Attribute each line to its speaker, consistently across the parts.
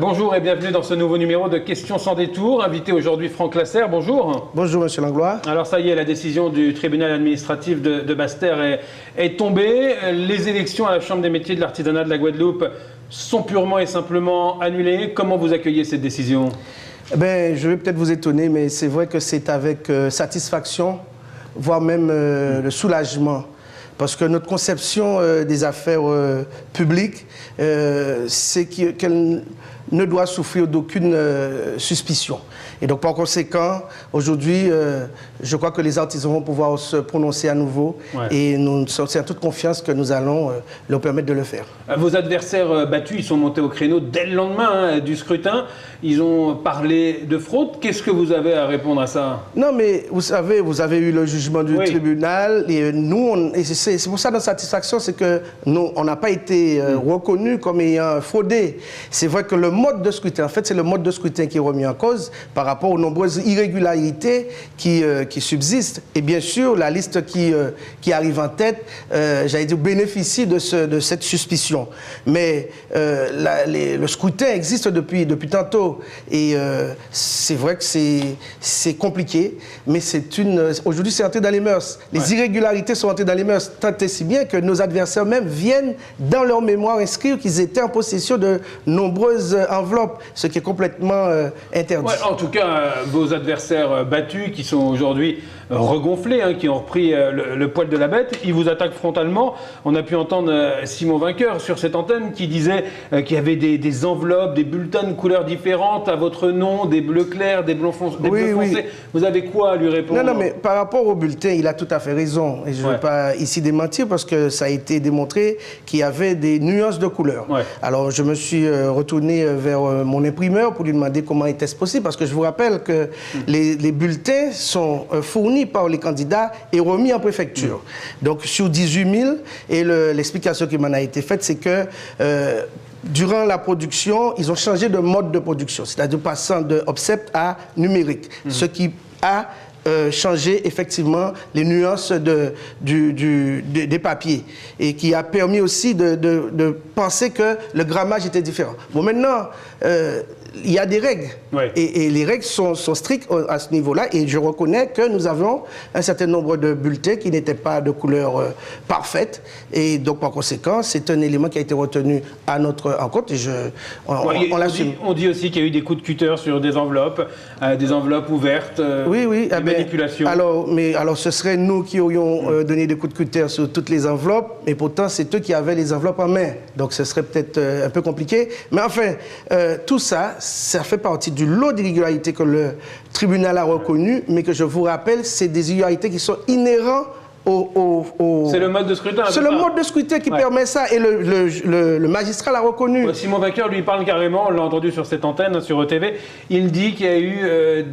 Speaker 1: Bonjour et bienvenue dans ce nouveau numéro de Questions sans détour. Invité aujourd'hui Franck Lasserre, bonjour.
Speaker 2: Bonjour Monsieur Langlois.
Speaker 1: Alors ça y est, la décision du tribunal administratif de Basse-Terre est tombée. Les élections à la Chambre des métiers de l'artisanat de la Guadeloupe sont purement et simplement annulées. Comment vous accueillez cette décision ?
Speaker 2: Je vais peut-être vous étonner, mais c'est vrai que c'est avec satisfaction, voire même le soulagement. Parce que notre conception des affaires publiques, c'est qu'elle ne doit souffrir d'aucune suspicion. Et donc, par conséquent, aujourd'hui, je crois que les artisans vont pouvoir se prononcer à nouveau. Ouais. Et nous sommes en toute confiance que nous allons leur permettre de le faire.
Speaker 1: Vos adversaires battus, ils sont montés au créneau dès le lendemain du scrutin. Ils ont parlé de fraude. Qu'est-ce que vous avez à répondre à ça?
Speaker 2: Non, mais vous savez, vous avez eu le jugement du tribunal. Et nous, c'est pour ça notre satisfaction, c'est que nous, on n'a pas été reconnus comme ayant fraudé. C'est vrai que le mode de scrutin, en fait, c'est le mode de scrutin qui est remis en cause par rapport aux nombreuses irrégularités qui subsistent. Et bien sûr, la liste qui arrive en tête, j'allais dire, bénéficie de cette suspicion. Mais le scrutin existe depuis tantôt. Et c'est vrai que c'est compliqué, mais aujourd'hui, c'est entré dans les mœurs. Les irrégularités sont entrées dans les mœurs, tant et si bien que nos adversaires même viennent dans leur mémoire inscrire qu'ils étaient en possession de nombreuses enveloppes, ce qui est complètement interdit.
Speaker 1: Ouais, en tout cas, vos adversaires battus, qui sont aujourd'hui regonflés, qui ont repris le poil de la bête, ils vous attaquent frontalement. On a pu entendre Simon Vainqueur sur cette antenne qui disait qu'il y avait des enveloppes, des bulletins de couleurs différentes à votre nom, des bleus clairs, des bleus foncés. Vous avez quoi à lui répondre?
Speaker 2: Non, mais par rapport au bulletin, il a tout à fait raison. Et je ne veux pas ici démentir parce que ça a été démontré qu'il y avait des nuances de couleurs. Ouais. Alors, je me suis retourné vers mon imprimeur pour lui demander comment était-ce possible, parce que je vous rappelle que les bulletins sont fournis par les candidats et remis en préfecture. Donc, sur 18 000, et l'explication qui m'en a été faite, c'est que durant la production, ils ont changé de mode de production, c'est-à-dire passant de obsèque à numérique, ce qui a changer effectivement les nuances des papiers et qui a permis aussi de penser que le grammage était différent. Bon, maintenant, il y a des règles et les règles sont strictes à ce niveau-là et je reconnais que nous avons un certain nombre de bulletins qui n'étaient pas de couleur parfaite et donc par conséquent, c'est un élément qui a été retenu à notre encontre et on l'assume.
Speaker 1: On dit aussi qu'il y a eu des coups de cutter sur des enveloppes ouvertes.
Speaker 2: Oui,
Speaker 1: manipulation.
Speaker 2: Alors ce serait nous qui aurions donné des coups de cutter sur toutes les enveloppes, mais pourtant c'est eux qui avaient les enveloppes en main. Donc ce serait peut-être un peu compliqué. Mais enfin, tout ça, ça fait partie du lot d'irrégularités que le tribunal a reconnu, mais que je vous rappelle, c'est des irrégularités qui sont inhérentes
Speaker 1: C'est le mode de scrutin.
Speaker 2: C'est le mode de scrutin qui permet ça et le magistrat l'a reconnu.
Speaker 1: Simon Vainqueur lui parle carrément, on l'a entendu sur cette antenne, sur ETV, il dit qu'il y a eu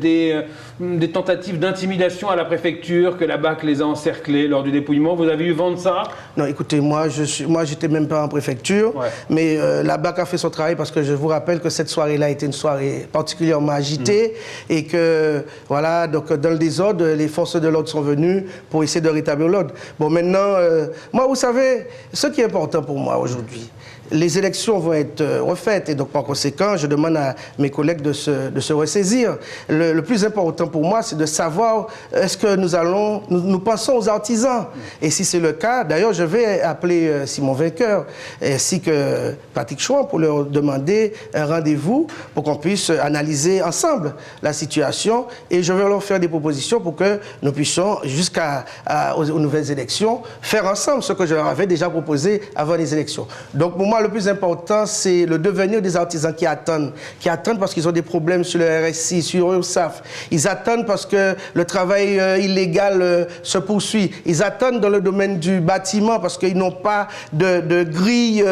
Speaker 1: des tentatives d'intimidation à la préfecture, que la BAC les a encerclés lors du dépouillement. Vous avez eu vent de ça?
Speaker 2: Non, écoutez, moi j'étais même pas en préfecture, mais la BAC a fait son travail parce que je vous rappelle que cette soirée-là a été une soirée particulièrement agitée et que, voilà, donc dans le désordre, les forces de l'ordre sont venues pour essayer de rétablir l'ordre. Bon, maintenant, moi, vous savez, ce qui est important pour moi aujourd'hui, les élections vont être refaites et donc par conséquent, je demande à mes collègues de se ressaisir. Le plus important pour moi, c'est de savoir est-ce que nous pensons aux artisans. Et si c'est le cas, d'ailleurs, je vais appeler Simon Vainqueur ainsi que Patrick Chouan pour leur demander un rendez-vous pour qu'on puisse analyser ensemble la situation et je vais leur faire des propositions pour que nous puissions, aux nouvelles élections, faire ensemble ce que je leur avais déjà proposé avant les élections. Donc pour moi, le plus important, c'est le devenir des artisans qui attendent parce qu'ils ont des problèmes sur le RSI, sur URSAF. Ils attendent parce que le travail illégal se poursuit. Ils attendent dans le domaine du bâtiment parce qu'ils n'ont pas de grille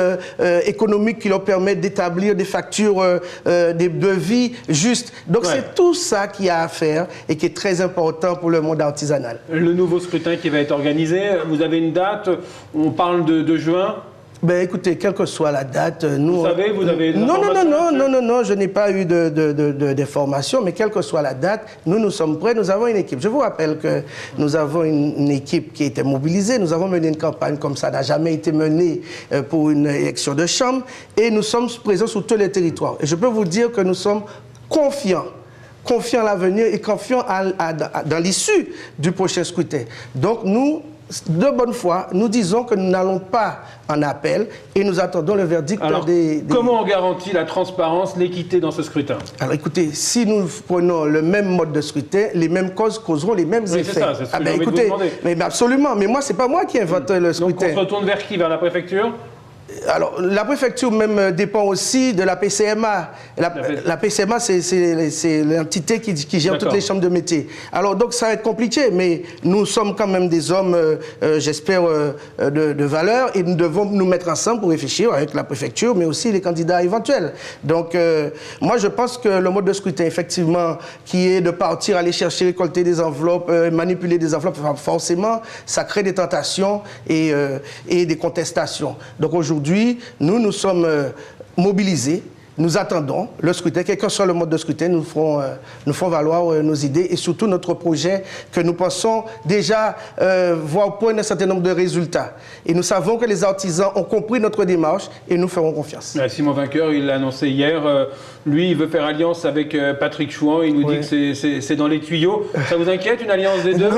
Speaker 2: économique qui leur permet d'établir des factures, des devis justes. Donc c'est tout ça qu'il y a à faire et qui est très important pour le monde artisanal.
Speaker 1: Le nouveau scrutin qui va être organisé, vous avez une date, on parle de juin?
Speaker 2: Ben écoutez, quelle que soit la date, nous...
Speaker 1: Vous savez, vous avez des
Speaker 2: Non, je n'ai pas eu d'informations, mais quelle que soit la date, nous sommes prêts, nous avons une équipe. Je vous rappelle que nous avons une équipe qui était mobilisée, nous avons mené une campagne comme ça n'a jamais été menée pour une élection de chambre, et nous sommes présents sur tous les territoires. Et je peux vous dire que nous sommes confiants à l'avenir et confiants dans l'issue du prochain scrutin. Donc nous, de bonne foi, nous disons que nous n'allons pas en appel et nous attendons le verdict.
Speaker 1: Alors, comment on garantit la transparence, l'équité dans ce scrutin? Alors
Speaker 2: écoutez, si nous prenons le même mode de scrutin, les mêmes causes causeront les mêmes effets.
Speaker 1: C'est ça, c'est ce que j'ai envie de vous demander.
Speaker 2: Mais absolument, mais moi, c'est pas moi qui invente le scrutin.
Speaker 1: Donc on se retourne vers qui? Vers la préfecture?
Speaker 2: Alors, la préfecture même dépend aussi de la PCMA. La PCMA, c'est l'entité qui gère toutes les chambres de métier. Alors, donc, ça va être compliqué, mais nous sommes quand même des hommes, j'espère, de valeur, et nous devons nous mettre ensemble pour réfléchir avec la préfecture, mais aussi les candidats éventuels. Donc, moi, je pense que le mode de scrutin, effectivement, qui est de partir, aller chercher, récolter des enveloppes, manipuler des enveloppes, forcément, ça crée des tentations et des contestations. Donc, aujourd'hui, nous sommes mobilisés, nous attendons le scrutin, quel que soit le mode de scrutin, nous ferons valoir nos idées et surtout notre projet que nous pensons déjà voir point un certain nombre de résultats. Et nous savons que les artisans ont compris notre démarche et nous ferons confiance.
Speaker 1: Simon Vainqueur, il l'a annoncé hier, lui, il veut faire alliance avec Patrick Chouan, il nous dit que c'est dans les tuyaux. Ça vous inquiète, une alliance des deux?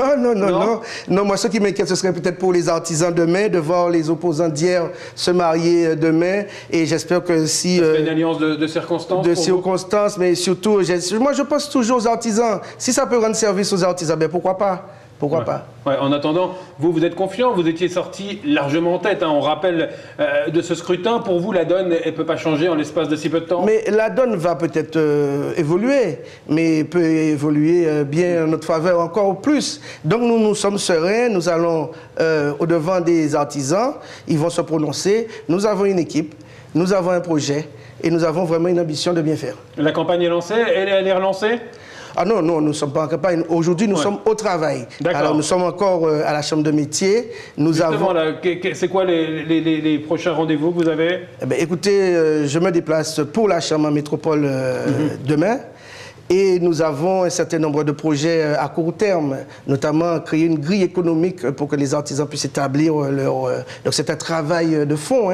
Speaker 2: Non, moi, ce qui m'inquiète, ce serait peut-être pour les artisans demain, de voir les opposants d'hier se marier demain. Et j'espère que si...
Speaker 1: Ça fait une alliance de circonstances?
Speaker 2: De circonstances, mais surtout, moi, je pense toujours aux artisans. Si ça peut rendre service aux artisans, ben pourquoi pas? Pourquoi pas?
Speaker 1: En attendant, vous êtes confiant, vous étiez sorti largement en tête. On rappelle de ce scrutin, pour vous, la donne, elle ne peut pas changer en l'espace de si peu de temps?
Speaker 2: Mais la donne va peut-être évoluer, mais peut évoluer bien en notre faveur encore plus. Donc nous sommes sereins, nous allons au-devant des artisans, ils vont se prononcer. Nous avons une équipe, nous avons un projet et nous avons vraiment une ambition de bien faire.
Speaker 1: La campagne est lancée, elle est relancée?
Speaker 2: Ah non, nous ne sommes pas en campagne. Aujourd'hui, nous sommes au travail. Alors, nous sommes encore à la chambre de métier.
Speaker 1: Justement, c'est quoi les prochains rendez-vous que vous avez?
Speaker 2: Écoutez, je me déplace pour la chambre en métropole demain. Et nous avons un certain nombre de projets à court terme, notamment créer une grille économique pour que les artisans puissent établir leur... Donc c'est un travail de fond.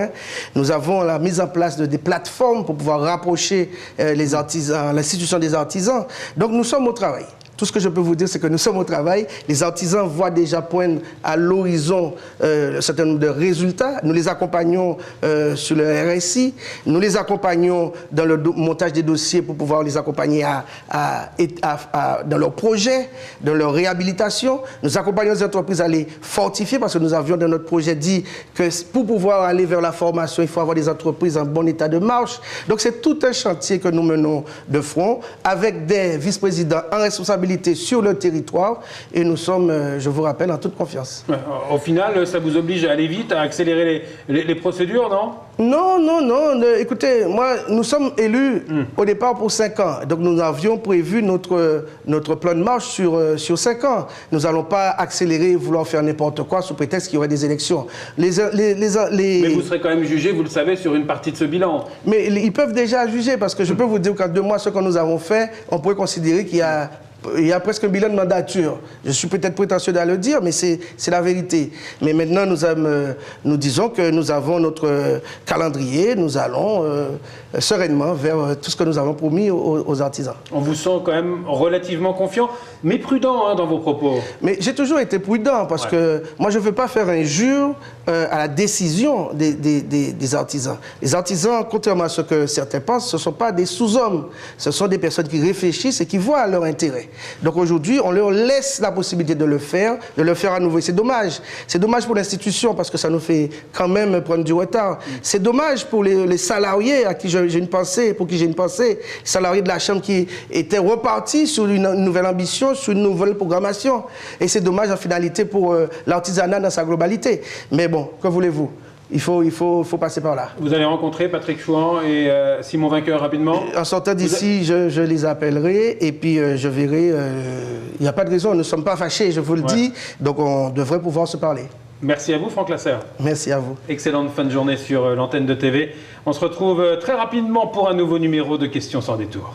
Speaker 2: Nous avons la mise en place de des plateformes pour pouvoir rapprocher les artisans, l'institution des artisans. Donc nous sommes au travail. Tout ce que je peux vous dire, c'est que nous sommes au travail. Les artisans voient déjà poindre à l'horizon un certain nombre de résultats. Nous les accompagnons sur le RSI. Nous les accompagnons dans le montage des dossiers pour pouvoir les accompagner dans leurs projets, dans leur réhabilitation. Nous accompagnons les entreprises à les fortifier parce que nous avions dans notre projet dit que pour pouvoir aller vers la formation, il faut avoir des entreprises en bon état de marche. Donc c'est tout un chantier que nous menons de front avec des vice-présidents en responsabilité sur le territoire et nous sommes, je vous rappelle, en toute confiance.
Speaker 1: Au final, ça vous oblige à aller vite, à accélérer les procédures, non?
Speaker 2: Non. Écoutez, moi, nous sommes élus au départ pour 5 ans. Donc nous avions prévu notre plan de marche sur 5 ans. Nous n'allons pas accélérer, vouloir faire n'importe quoi sous prétexte qu'il y aurait des élections. Mais
Speaker 1: vous serez quand même jugé, vous le savez, sur une partie de ce bilan.
Speaker 2: Mais ils peuvent déjà juger parce que je peux vous dire qu'en 2 mois, ce que nous avons fait, on pourrait considérer qu'il y a presque un bilan de mandature. Je suis peut-être prétentieux à le dire, mais c'est la vérité. Mais maintenant, nous disons que nous avons notre calendrier, nous allons sereinement vers tout ce que nous avons promis aux artisans.
Speaker 1: On vous sent quand même relativement confiant, mais prudent dans vos propos.
Speaker 2: Mais j'ai toujours été prudent parce que moi, je ne veux pas faire injure à la décision des artisans. Les artisans, contrairement à ce que certains pensent, ce ne sont pas des sous-hommes. Ce sont des personnes qui réfléchissent et qui voient leur intérêt. Donc aujourd'hui, on leur laisse la possibilité de le faire à nouveau. C'est dommage. C'est dommage pour l'institution parce que ça nous fait quand même prendre du retard. C'est dommage pour les salariés à qui j'ai une pensée, les salariés de la Chambre qui étaient repartis sur une nouvelle ambition, sur une nouvelle programmation. Et c'est dommage en finalité pour l'artisanat dans sa globalité. Mais bon, que voulez-vous? Il faut passer par là.
Speaker 1: Vous allez rencontrer Patrick Chouan et Simon Vainqueur rapidement?
Speaker 2: En sortant d'ici, je les appellerai et puis je verrai. Il n'y a pas de raison, nous ne sommes pas fâchés, je vous le dis. Donc on devrait pouvoir se parler.
Speaker 1: Merci à vous, Franck Lasserre.
Speaker 2: Merci à vous.
Speaker 1: Excellente fin de journée sur l'antenne de TV. On se retrouve très rapidement pour un nouveau numéro de Questions sans détour.